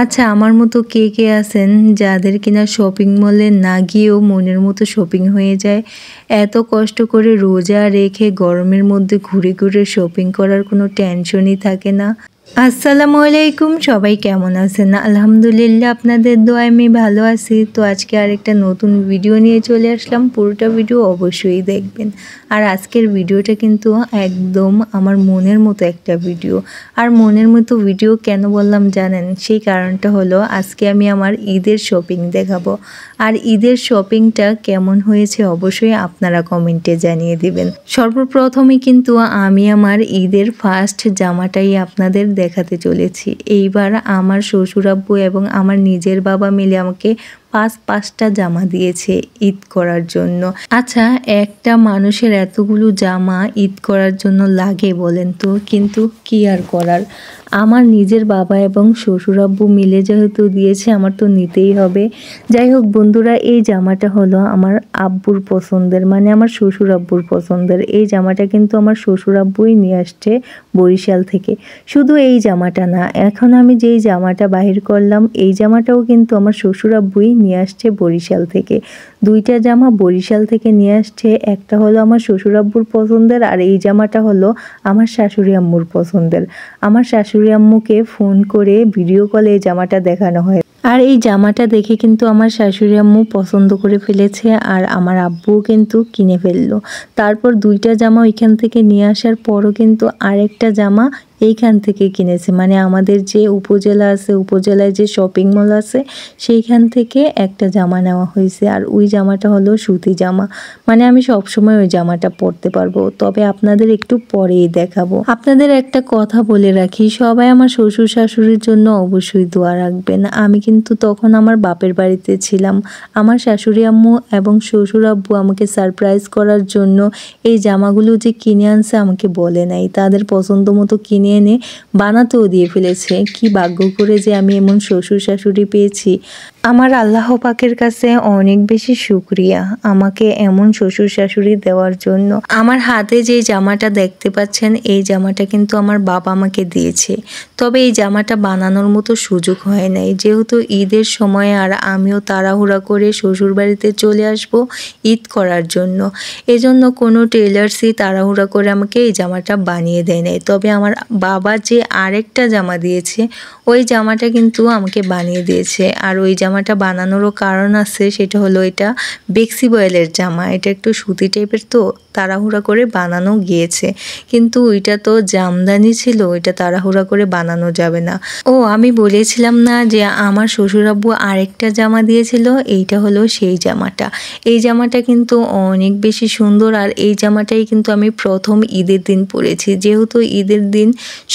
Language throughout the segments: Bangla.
আচ্ছা, আমার মতো কে আছেন যাদের কিনা শপিং মলে না গিয়েও মনের মতো শপিং হয়ে যায়? এত কষ্ট করে রোজা রেখে গরমের মধ্যে ঘুরে ঘুরে শপিং করার কোনো টেনশনই থাকে না। আসসালামু আলাইকুম, সবাই কেমন আছেন? আলহামদুলিল্লাহ, আপনাদের দোয়ায় আমি ভালো আছি। তো আজকে আরেকটা নতুন ভিডিও নিয়ে চলে আসলাম। পুরোটা ভিডিও অবশ্যই দেখবেন। আর আজকের ভিডিওটা কিন্তু একদম আমার মনের মতো একটা ভিডিও। আর মনের মতো ভিডিও কেন বললাম জানেন? সেই কারণটা হলো আজকে আমি আমার ঈদের শপিং দেখাবো। আর ঈদের শপিংটা কেমন হয়েছে অবশ্যই আপনারা কমেন্টে জানিয়ে দিবেন। সর্বপ্রথমে কিন্তু আমি আমার ঈদের ফার্স্ট জামাটাই আপনাদের দেখাতে চলেছি। এইবার আমার শ্বশুরাব্বু এবং আমার নিজের বাবা মিলে আমাকে পাঁচটা জামা দিয়েছে ঈদ করার জন্য। আচ্ছা, একটা মানুষের এতগুলো জামা ঈদ করার জন্য লাগে বলেন তো? কিন্তু কি আর করার, আমার নিজের বাবা এবং শ্বশুরাব্বু মিলে যেহেতু দিয়েছে আমার তো নিতেই হবে। যাই হোক বন্ধুরা, এই জামাটা হলো আমার আব্বুর পছন্দের, মানে আমার শ্বশুর আব্বুর পছন্দের। এই জামাটা কিন্তু আমার শ্বশুর আব্বুই নিয়ে আসছে বরিশাল থেকে। শুধু এই জামাটা না, এখন আমি যেই জামাটা বাহির করলাম এই জামাটাও কিন্তু আমার শ্বশুর আব্বুই নিয়ে আসছে বরিশাল থেকে। দুইটা জামা বরিশাল থেকে নিয়ে আসছে। একটা হলো আমার শ্বশুর আব্বুর পছন্দের আর এই জামাটা হলো আমার শাশুড়ি আম্মুর পছন্দের। আমার শাশুড়ি আম্মুকে ফোন করে ভিডিও কলে এই জামাটা দেখানো হয়। আর এই জামাটা দেখে কিন্তু আমার শাশুড়ি আম্মু পছন্দ করে ফেলেছে আর আমার আব্বুও কিন্তু কিনে ফেললো। তারপর দুইটা জামা ওইখান থেকে নিয়ে আসার পরও কিন্তু আরেকটা জামা এইখান থেকে কিনেছে, মানে আমাদের যে উপজেলা আছে, উপজেলায় যে শপিং মল আছে সেইখান থেকে একটা জামা নেওয়া হয়েছে। আর ওই জামাটা হলো সুতি জামা, মানে আমি সবসময় ওই জামাটা পরতে পারবো। তবে আপনাদের একটু পরেই দেখাবো। আপনাদের একটা কথা বলে রাখি, সবাই আমার শ্বশুর শাশুড়ির জন্য অবশ্যই দোয়া রাখবেন। আমি কিন্তু তখন আমার বাপের বাড়িতে ছিলাম। আমার শাশুড়ি আম্মু এবং শ্বশুর আব্বু আমাকে সারপ্রাইজ করার জন্য এই জামাগুলো যে কিনে আনছে আমাকে বলে নাই, তাদের পছন্দ মতো কিনে এনে বানাতেও দিয়ে ফেলেছে। কি ভাগ্য করে যে আমি এমন শ্বশুর শাশুড়ি পেয়েছি। আমার আল্লাহ পাকের কাছে অনেক বেশি শুকরিয়া আমাকে এমন শ্বশুর শাশুড়ি দেওয়ার জন্য। আমার হাতে যে জামাটা দেখতে পাচ্ছেন এই জামাটা কিন্তু আমার বাবা আমাকে দিয়েছে। তবে এই জামাটা বানানোর মতো সুযোগ হয় নাই, যেহেতু ঈদের সময় আর আমিও তাড়াহুড়া করে শ্বশুর বাড়িতে চলে আসব ঈদ করার জন্য। এজন্য কোনো টেলার্সই তাড়াহুড়া করে আমাকে এই জামাটা বানিয়ে দেয় নাই। তবে আমার বাবা যে আরেকটা জামা দিয়েছে ওই জামাটা কিন্তু আমাকে বানিয়ে দিয়েছে। আর ওই জামাটা বানানোরও কারণ আছে, সেটা হলো এটা বেক্সি বয়েলের জামা। এটা একটু সুতি টাইপের, তো তাড়াহুড়া করে বানানো গিয়েছে। কিন্তু ওইটা তো জামদানি ছিল, ওইটা তাড়াহুড়া করে বানানো যাবে না। ও, আমি বলেছিলাম না যে আমার শ্বশুর আব্বু আরেকটা জামা দিয়েছিল? এইটা হলো সেই জামাটা। এই জামাটা কিন্তু অনেক বেশি সুন্দর। আর এই জামাটাই কিন্তু আমি প্রথম ঈদের দিন পরেছি। যেহেতু ঈদের দিন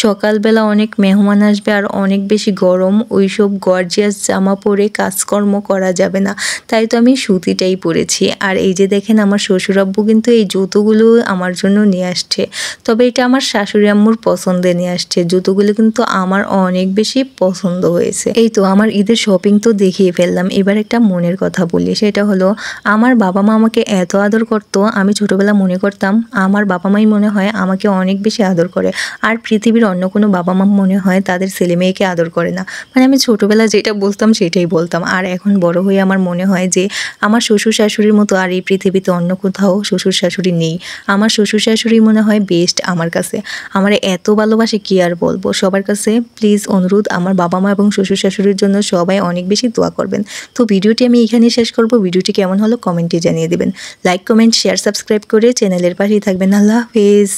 সকালবেলা অনেক মেহমান আসবে আর অনেক বেশি গরম, ওইসব গর্জিয়াস জামা পরে কাজকর্ম করা যাবে না, তাই তো আমি সুতিটাই পরেছি। আর এই যে দেখেন আমার শ্বশুর আব্বু কিন্তু এই জুতোগুলো আমার জন্য নিয়ে আসছে। তবে এটা আমার শাশুড়ি আম্মুর পছন্দে নিয়ে আসছে। জুতোগুলো কিন্তু আমার অনেক বেশি পছন্দ হয়েছে। এই তো আমার ঈদের শপিং তো দেখিয়ে ফেললাম। এবার একটা মনের কথা বলি, সেটা হলো আমার বাবা মা আমাকে এত আদর করতো, আমি ছোটবেলা মনে করতাম আমার বাবা মাই মনে হয় আমাকে অনেক বেশি আদর করে। আর পৃথিবীর অন্য কোনো বাবা মা মনে হয় তাদের ছেলে মেয়েকে আদর করে না। মানে আমি ছোটবেলা যেটা বলতাম সেটাই বলতাম। আর এখন বড় হয়ে আমার মনে হয় যে আমার শ্বশুর শাশুড়ির মতো আর এই পৃথিবীতে অন্য কোথাও শ্বশুর শাশুড়ি নেই। আমার শ্বশুর শাশুড়ি মনে হয় বেস্ট আমার কাছে। আমার এত ভালোবাসে কি আর বলবো। সবার কাছে প্লিজ অনুরোধ, আমার বাবা মা এবং শ্বশুর শাশুড়ির জন্য সবাই অনেক বেশি দোয়া করবেন। তো ভিডিওটি আমি এখানেই শেষ করব। ভিডিওটি কেমন হলো কমেন্টে জানিয়ে দেবেন। লাইক, কমেন্ট, শেয়ার, সাবস্ক্রাইব করে চ্যানেলের পাশেই থাকবেন। আল্লাহ হাফেজ।